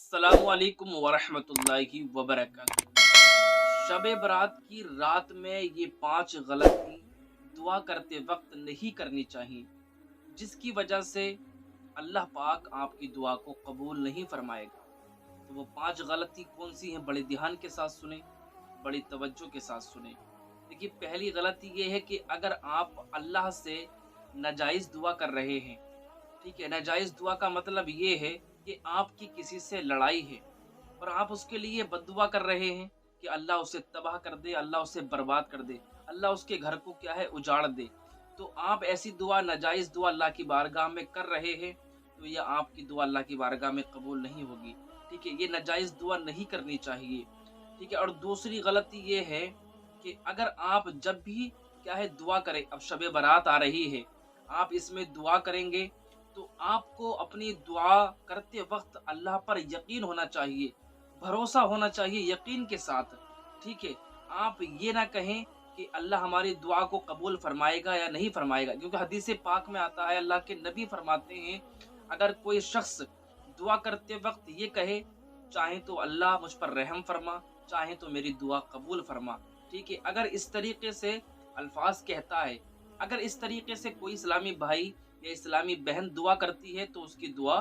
अस्सलामु अलैकुम वरहमतुल्लाहि वबरकातुहू। शब बारात की रात में ये 5 गलती दुआ करते वक्त नहीं करनी चाहिए, जिसकी वजह से अल्लाह पाक आपकी दुआ को कबूल नहीं फरमाएगा। तो वो 5 गलती कौन सी हैं, बड़े ध्यान के साथ सुने, बड़ी तवज्जो के साथ सुने। देखिए, पहली गलती ये है कि अगर आप अल्लाह से नाजायज़ दुआ कर रहे हैं, ठीक है, नाजायज़ दुआ का मतलब ये है कि आपकी किसी से लड़ाई है और आप उसके लिए बद्दुआ कर रहे हैं कि अल्लाह उसे तबाह कर दे, अल्लाह उसे बर्बाद कर दे, अल्लाह उसके घर को क्या है उजाड़ दे। तो आप ऐसी दुआ, नाजायज़ दुआ अल्लाह की बारगाह में कर रहे हैं, तो यह आपकी दुआ अल्लाह की बारगाह में कबूल नहीं होगी। ठीक है, ये नाजायज़ दुआ नहीं करनी चाहिए। ठीक है, और दूसरी गलती ये है कि अगर आप जब भी क्या है दुआ करें, अब शब बारात आ रही है, आप इसमें दुआ करेंगे तो आपको अपनी दुआ करते वक्त अल्लाह पर यकीन होना चाहिए, भरोसा होना चाहिए यकीन के साथ। ठीक है, आप ये ना कहें कि अल्लाह हमारी दुआ को कबूल फरमाएगा या नहीं फरमाएगा, क्योंकि हदीस पाक में आता है, अल्लाह के नबी फरमाते हैं, अगर कोई शख्स दुआ करते वक्त ये कहे, चाहे तो अल्लाह मुझ पर रहम फरमा, चाहे तो मेरी दुआ कबूल फरमा। ठीक है, अगर इस तरीके से अल्फाज कहता है, अगर इस तरीके से कोई इस्लामी भाई या इस्लामी बहन दुआ करती है तो उसकी दुआ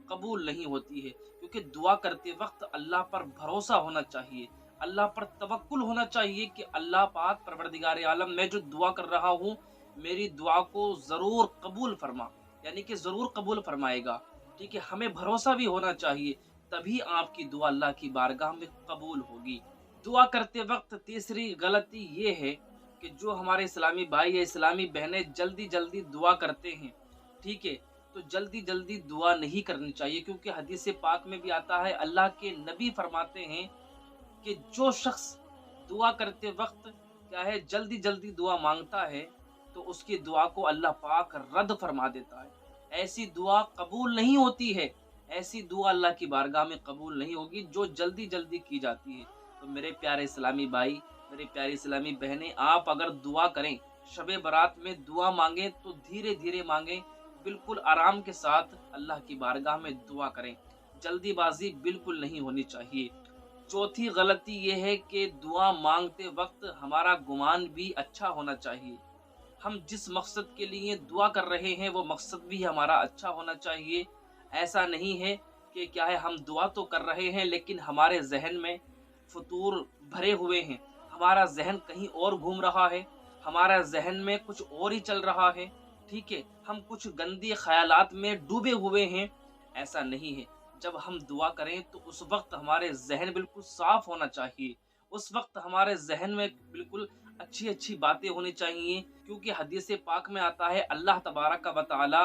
कबूल नहीं होती है, क्योंकि दुआ करते वक्त अल्लाह पर भरोसा होना चाहिए, अल्लाह पर तवक्कुल होना चाहिए कि अल्लाह पाक परवरदिगार आलम, मैं जो दुआ कर रहा हूँ मेरी दुआ को ज़रूर कबूल फरमा, यानी कि ज़रूर कबूल फरमाएगा। ठीक है, हमें भरोसा भी होना चाहिए, तभी आपकी दुआ अल्लाह की बारगाह में कबूल होगी। दुआ करते वक्त तीसरी गलती ये है कि जो हमारे इस्लामी भाई या इस्लामी बहनें जल्दी जल्दी दुआ करते हैं, ठीक है, तो जल्दी जल्दी दुआ नहीं करनी चाहिए, क्योंकि हदीस पाक में भी आता है, अल्लाह के नबी फरमाते हैं कि जो शख्स दुआ करते वक्त क्या है जल्दी जल्दी दुआ मांगता है तो उसकी दुआ को अल्लाह पाक रद्द फरमा देता है। ऐसी दुआ कबूल नहीं होती है, ऐसी दुआ अल्लाह की बारगाह में कबूल नहीं होगी जो जल्दी जल्दी की जाती है। तो मेरे प्यारे इस्लामी भाई, मेरे प्यारी इस्लामी बहनें, आप अगर दुआ करें, शबे बारात में दुआ मांगे तो धीरे धीरे मांगे, बिल्कुल आराम के साथ अल्लाह की बारगाह में दुआ करें, जल्दीबाजी बिल्कुल नहीं होनी चाहिए। चौथी गलती यह है कि दुआ मांगते वक्त हमारा गुमान भी अच्छा होना चाहिए। हम जिस मकसद के लिए दुआ कर रहे हैं वो मकसद भी हमारा अच्छा होना चाहिए। ऐसा नहीं है कि क्या है हम दुआ तो कर रहे हैं लेकिन हमारे जहन में फतूर भरे हुए हैं, हमारा जहन कहीं और घूम रहा है, हमारा जहन में कुछ और ही चल रहा है। ठीक है, हम कुछ गंदे ख्यालात में डूबे हुए हैं। ऐसा नहीं है, जब हम दुआ करें तो उस वक्त हमारे जहन बिल्कुल साफ होना चाहिए, उस वक्त हमारे जहन में बिल्कुल अच्छी अच्छी बातें होनी चाहिए, क्योंकि हदीस पाक में आता है, अल्लाह तबारक व तआला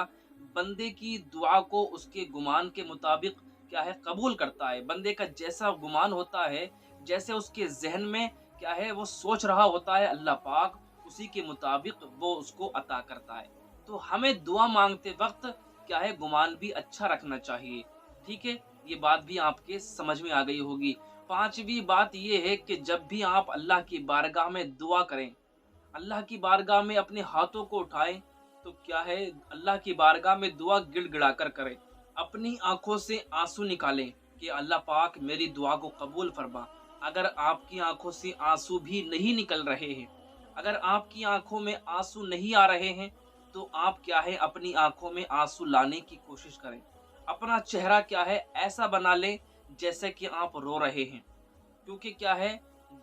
बंदे की दुआ को उसके गुमान के मुताबिक क्या है कबूल करता है। बंदे का जैसा गुमान होता है, जैसे उसके जहन में क्या है वो सोच रहा होता है, अल्लाह पाक उसी के मुताबिक वो उसको अता करता है। तो हमें दुआ मांगते वक्त क्या है गुमान भी अच्छा रखना चाहिए। ठीक है, ये बात भी आपके समझ में आ गई होगी। पांचवी बात ये है कि जब भी आप अल्लाह की बारगाह में दुआ करें, अल्लाह की बारगाह में अपने हाथों को उठाएं, तो क्या है अल्लाह की बारगाह में दुआ गिड़गिड़ा कर करें, अपनी आंखों से आंसू निकालें कि अल्लाह पाक मेरी दुआ को कबूल फरमा। अगर आपकी आंखों से आंसू भी नहीं निकल रहे हैं, अगर आपकी आंखों में आंसू नहीं आ रहे हैं, तो आप क्या है अपनी आंखों में आंसू लाने की कोशिश करें। अपना चेहरा क्या है ऐसा बना लें जैसे कि आप रो रहे हैं, क्योंकि क्या है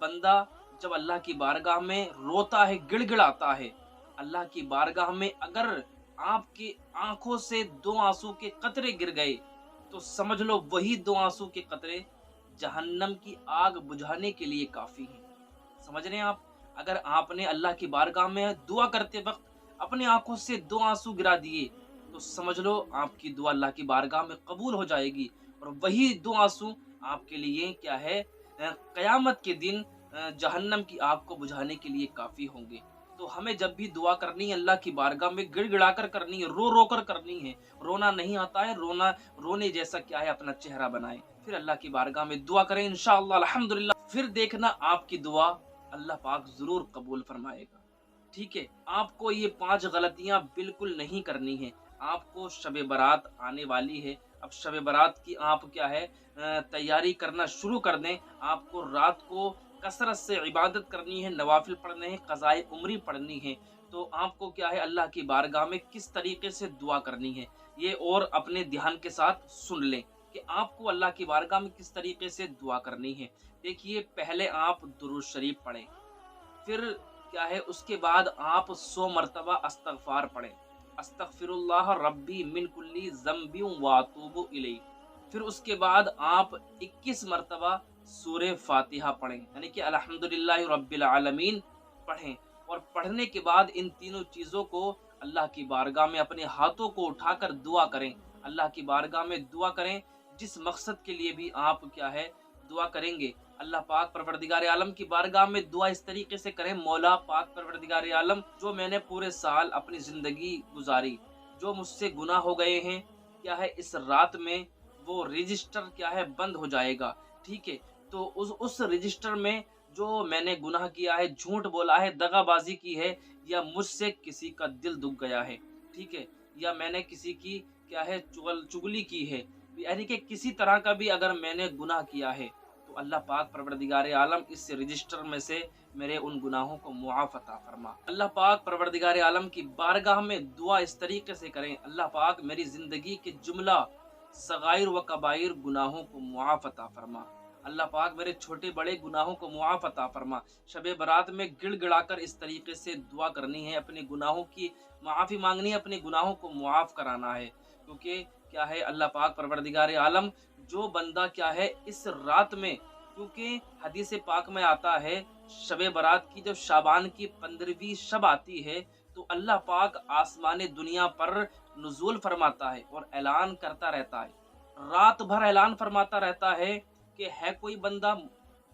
बंदा जब अल्लाह की बारगाह में रोता है, गिड़गिड़ाता है, अल्लाह की बारगाह में अगर आपकी आंखों से 2 आंसू के कतरे गिर गए, तो समझ लो वही 2 आंसू के कतरे जहन्नम की आग बुझाने के लिए काफी हैं। समझ रहे हैं आप? अगर आपने अल्लाह की बारगाह में दुआ करते वक्त अपनी आंखों से 2 आंसू गिरा दिए, तो समझ लो आपकी दुआ अल्लाह की बारगाह में कबूल हो जाएगी, और वही 2 आंसू आपके लिए क्या है क़यामत के दिन जहन्नम की आग को बुझाने के लिए काफी होंगे। तो हमें जब भी दुआ करनी है अल्लाह की बारगाह में गिड़गिड़ा कर करनी है, रो रो कर करनी है। रोना नहीं आता है, रोने जैसा क्या है अपना चेहरा बनाए, फिर अल्लाह की बारगाह में दुआ करें, इंशाअल्लाह अल्हम्दुलिल्लाह, फिर देखना आपकी दुआ अल्लाह पाक जरूर कबूल फरमाएगा। ठीक है, आपको ये 5 गलतियां बिल्कुल नहीं करनी है। आपको शब बारात आने वाली है, اب शब बारात की आप क्या है तैयारी करना शुरू कर दें। आपको रात को कसरत से इबादत करनी है, नवाफिल पढ़ने हैं, क़ज़ाए उम्री पढ़नी है। तो आपको क्या है अल्लाह की बारगाह में किस तरीके से दुआ करनी है, ये और अपने ध्यान के साथ सुन लें कि आपको अल्लाह की बारगाह में किस तरीके से दुआ करनी है। देखिए, पहले आप दुरूद शरीफ पढ़ें, फिर क्या है उसके बाद आप 100 मरतबा अस्तगफार पढ़ें। अस्तगफिरुल्लाह रब्बी मिन कुल्ली ज़म्बि व अतूबु इलैह। फिर उसके बाद आप 21 मरतबा सूरह फातिहा पढ़ें, यानी कि अल्हम्दुलिल्लाहि रब्बिल आलमीन पढ़ें। और पढ़ने के बाद इन तीनों चीज़ों को अल्लाह की बारगाह में अपने हाथों को उठाकर दुआ करें। अल्लाह की बारगाह में दुआ करें, जिस मकसद के लिए भी आप क्या है दुआ करेंगे, अल्लाह पाक परवरदिगार आलम की बारगाह में दुआ इस तरीके से करें, मौला पाक परवरदिगार आलम, जो मैंने पूरे साल अपनी ज़िंदगी गुजारी, जो मुझसे गुनाह हो गए हैं, क्या है इस रात में वो रजिस्टर क्या है बंद हो जाएगा। ठीक है, तो उस रजिस्टर में जो मैंने गुनाह किया है, झूठ बोला है, दगाबाजी की है, या मुझसे किसी का दिल दुख गया है, ठीक है, या मैंने किसी की क्या है चुगली की है, यानी कि किसी तरह का भी अगर मैंने गुनाह किया है, तो अल्लाह पाक परवरदिगार आलम इस रजिस्टर में से मेरे उन गुनाहों को मुआफ़ अता फरमा। अल्लाह पाक परवरदिगार आलम की बारगाह में दुआ इस तरीके से करें, अल्लाह पाक मेरी ज़िंदगी के जुमला सगाइर व कबाइर गुनाहों को मुआफ़ अता फरमा। अल्लाह पाक मेरे छोटे बड़े गुनाहों को मुआफ़ अता फरमा। शब बारात में गिड़गिड़ाकर इस तरीके से दुआ करनी है, अपने गुनाहों की माफ़ी मांगनी है, अपने गुनाहों को मुआफ़ कराना है। क्योंकि क्या है अल्लाह पाक परवरदिगार आलम, जो बंदा क्या है इस रात में, क्योंकि हदीस पाक में आता है शब बारात की जब शाबान की 15वीं शब आती है, तो अल्लाह पाक आसमान दुनिया पर नुज़ूल फरमाता है और ऐलान करता रहता है, रात भर ऐलान फरमाता रहता है कि है कोई बंदा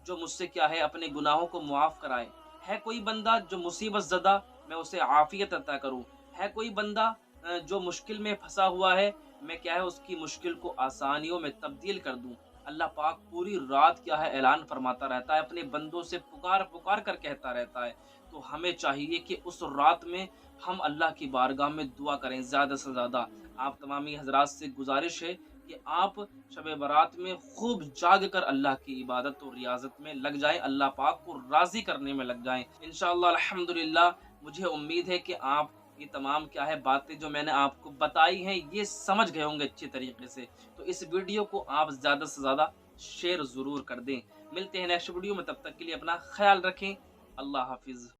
जो मुझसे क्या है अपने गुनाहों को मुआफ़ कराए, है कोई बंदा जो मुसीबत ज़दा मैं उसे आफ़ियत अता करूँ, है कोई बंदा जो मुश्किल में फंसा हुआ है, मैं क्या है उसकी मुश्किल को आसानियों में तब्दील कर दूं। अल्लाह पाक पूरी रात क्या है ऐलान फरमाता रहता है, अपने बंदों से पुकार पुकार कर कहता रहता है। तो हमें चाहिए कि उस रात में हम अल्लाह की बारगाह में दुआ करें ज़्यादा से ज़्यादा। आप तमामी हजरात से गुजारिश है कि आप शब बारात में खूब जाग कर अल्लाह की इबादत और रियाजत में लग जाएं, अल्लाह पाक को राज़ी करने में लग जाएं। इंशाअल्लाह अल्हम्दुलिल्लाह, मुझे उम्मीद है कि आप ये तमाम क्या है बातें जो मैंने आपको बताई हैं, ये समझ गए होंगे अच्छी तरीके से। तो इस वीडियो को आप ज़्यादा से ज़्यादा शेयर ज़रूर कर दें। मिलते हैं नेक्स्ट वीडियो में, तब तक के लिए अपना ख्याल रखें। अल्लाह हाफिज़।